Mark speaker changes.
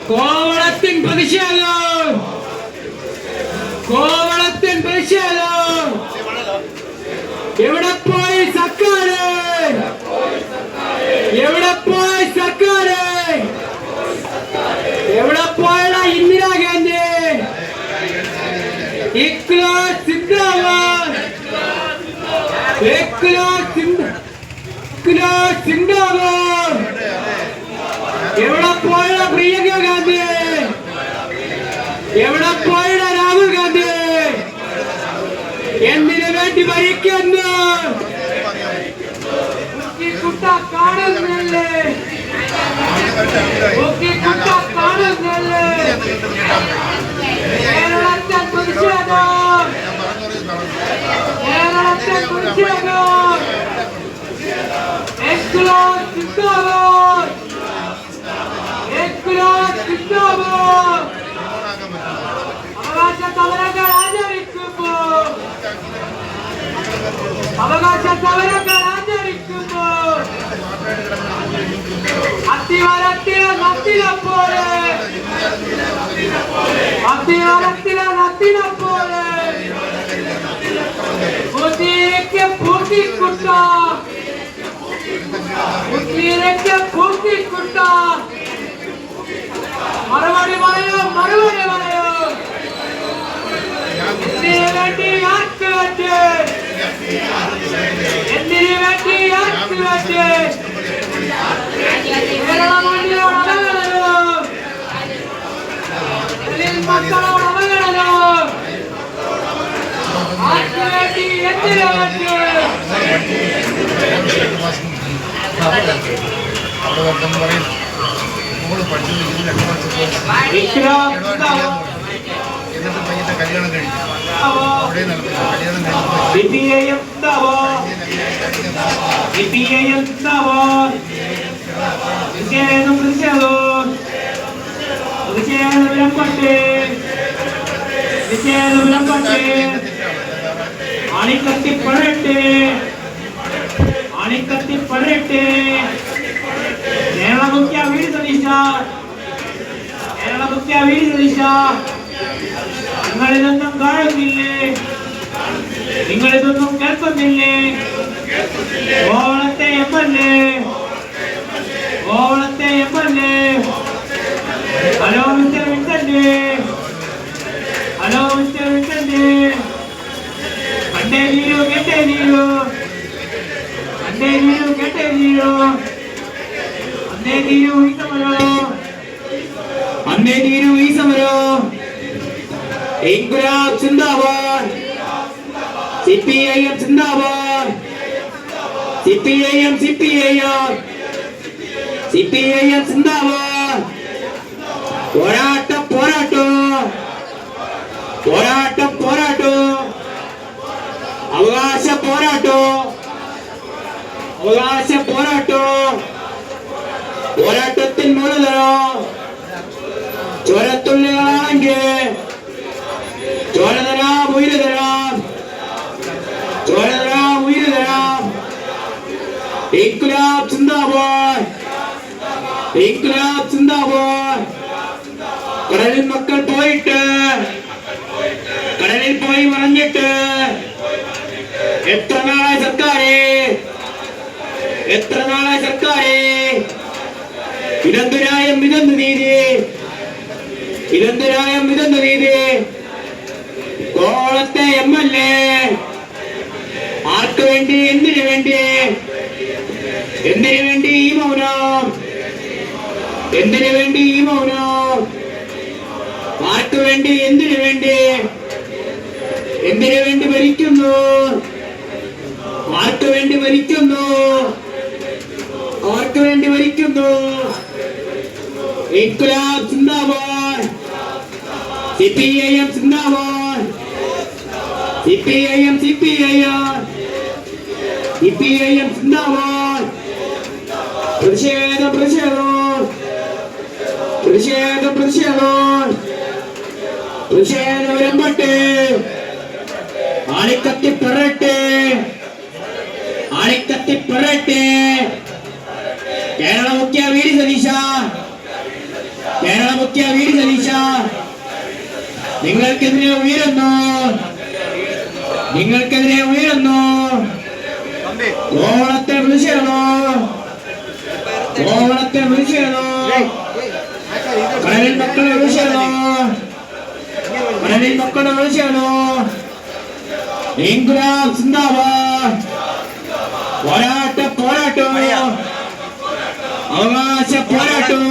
Speaker 1: കോവളത്തിൻ പ്രതിഷേധം, കോവളത്തിൻ പ്രതിഷേധം. എവിടെ പോയി സർക്കാർ, എവിടെ പോയി സർക്കാർ, എവിടെ പോയടാ ഇന്ദിരാഗാന്ധി? ഇൻക്ലാബ് സിന്ദാബാദ്, ഇൻക്ലാബ് സിന്ദാബാദ്. എവിടെ പോയടാ പ്രിയങ്ക ഗാന്ധി? എവിടെ പോയടാ രാഹുൽ ഗാന്ധി? എന്തിനു വേണ്ടി ഭരിക്കുന്നു? കുട്ട കാണുന്നില്ലേ, കുട്ട കാണുന്നില്ലേ? കേരളത്തെ പ്രതിഷേധം, കേരളത്തെ പ്രതിഷേധം. ഇൻക്ലാബ് സിന്ദാബാദ്, ഇൻക്ലാബ് സിന്ദാബാദ്. അവകാശ സമരങ്ങൾ ആചരിക്കുമ്പോൾ, അവകാശ സമരങ്ങൾ ആചരിക്കുമ്പോൾ അത്തിവാരത്തിലെ നത്തിനെ പോലെ, അത്തിവാരത്തിലെ നത്തിനെ പോലെ ബുദ്ധിയിലേക്ക് പൂർത്തിക്കുട്ട, ബുദ്ധിയിലേക്ക് പൂർത്തിക്കുട്ട. മറുപടി പറയൂ, മറുപടി പറയൂ. എന്തിനു വേണ്ടി ആർക്ക് വേണ്ടി, എന്തിനു വേണ്ടി ആർക്ക് വേണ്ടി? കേരള മണ്ണിലോട് അവഗണനം, മക്കളോട് അവഗണനം. ആർക്ക് വേണ്ടി, എന്തിനു വേണ്ടി?
Speaker 2: എന്നിട്ട് പയ്യന്റെ കല്യാണം കഴിക്കും. അവിടെ കല്യാണം
Speaker 1: അണിക്കത്തി പഴയട്ടെ, അണിക്കത്തി പഴയട്ടെ. കേരള മുഖ്യ വീട് സതീശ, കേരള മുഖ്യ വീട് സതീശ. നിങ്ങളിതൊന്നും കാണുന്നില്ലേ, നിങ്ങളിതൊന്നും കേൾക്കുന്നില്ലേ? കോവളത്തെ എംഎൽഎ, കോവളത്തെ MLA. Hello mister Vincent, hello mister Vincent. കണ്ടേ നീരു കേട്ടേ നീരു, കണ്ടേ നീരു കേട്ടേ നീരു. അന്നേ നീരു ഈ സമരോ, അന്നേ നീരു ഈ സമരോ. ഇൻക്ലാബ് സിന്ദാബാദ്, സിപിഐഎം സിന്ദാബാദ്, സിപിഐഎം സിപിഐഎം സിപിഐഎം സിന്ദാബാദ്. പോരാട്ടം പോരാട്ടം, പോരാട്ടം പോരാട്ടം. അവകാശ പോരാട്ടം, അവകാശ പോരാട്ടം. പോരാട്ടത്തിൻ മൂലധനം ചോരത്തുള്ളികളാണെങ്കിൽ ചോരതരാം, ഉയര് തരാം, ചോരതരാം, ഉയര് തരാം. ഇൻക്ലാബ് സിന്ദാബാദ്, ഇൻക്ലാബ് സിന്ദാബാദ്. കടലിൽ മക്കൾ പോയിട്ട്, കടലിൽ പോയി മറഞ്ഞിട്ട് എത്ര നാളായി സർക്കാരെ, എത്ര നാളായി സർക്കാരെ? ഇതെന്തുരായം, ഇതെന്ത് നീതി, ഇതെന്തുരായം, ഇതെന്ത് നീതി? കോവളത്തെ എംഎൽഎ ആർക്ക് വേണ്ടി, എന്തിനു വേണ്ടി, എന്തിനു വേണ്ടി ഈ മൗനം, എന്തിനു വേണ്ടി ഈ മൗനം? ആർക്ക് വേണ്ടി, എന്തിനു വേണ്ടി, എന്തിനു വേണ്ടി ഭരിക്കുന്നു? ആർക്ക് വേണ്ടി ഭരിക്കുന്നു, ആർക്ക് വേണ്ടി ഭരിക്കുന്നു? ഇൻക്ലാബ് സിന്ദാബാദ്, സിപിഐഎം സിന്ദാബാദ്, സിപിഐഎം സിപിഐഎം സിപിഐഎം സിന്ദാബാദ്. പ്രതിഷേധം പ്രതിഷേധം, പ്രതിഷേധം പ്രതിഷേധം. പ്രതിഷേധം വരമ്പട്ടെ, ആളിക്കത്തി പറയട്ടെ, ആളിക്കത്തി പറയട്ടെ. കേരള മുഖ്യ വീട് സതീശ, കേരള മുഖ്യ വി. ഡി. സതീശ നിങ്ങൾക്കെതിരെ ഉയരുന്നു, നിങ്ങൾക്കെതിരെ ഉയരുന്നു. ഓണത്തെ വിളിച്ചേണോ, ഓണത്തെ വിളിച്ചേണോ, കടലിൽ മക്കളെ വിളിച്ചേണോ, കടലിൽ മക്കളെ വിളിച്ചേണോ. ഇൻകുലാബ് സിന്ദാബാദ്. പോരാട്ടം, പോരാട്ടം, അവകാശ പോരാട്ടം.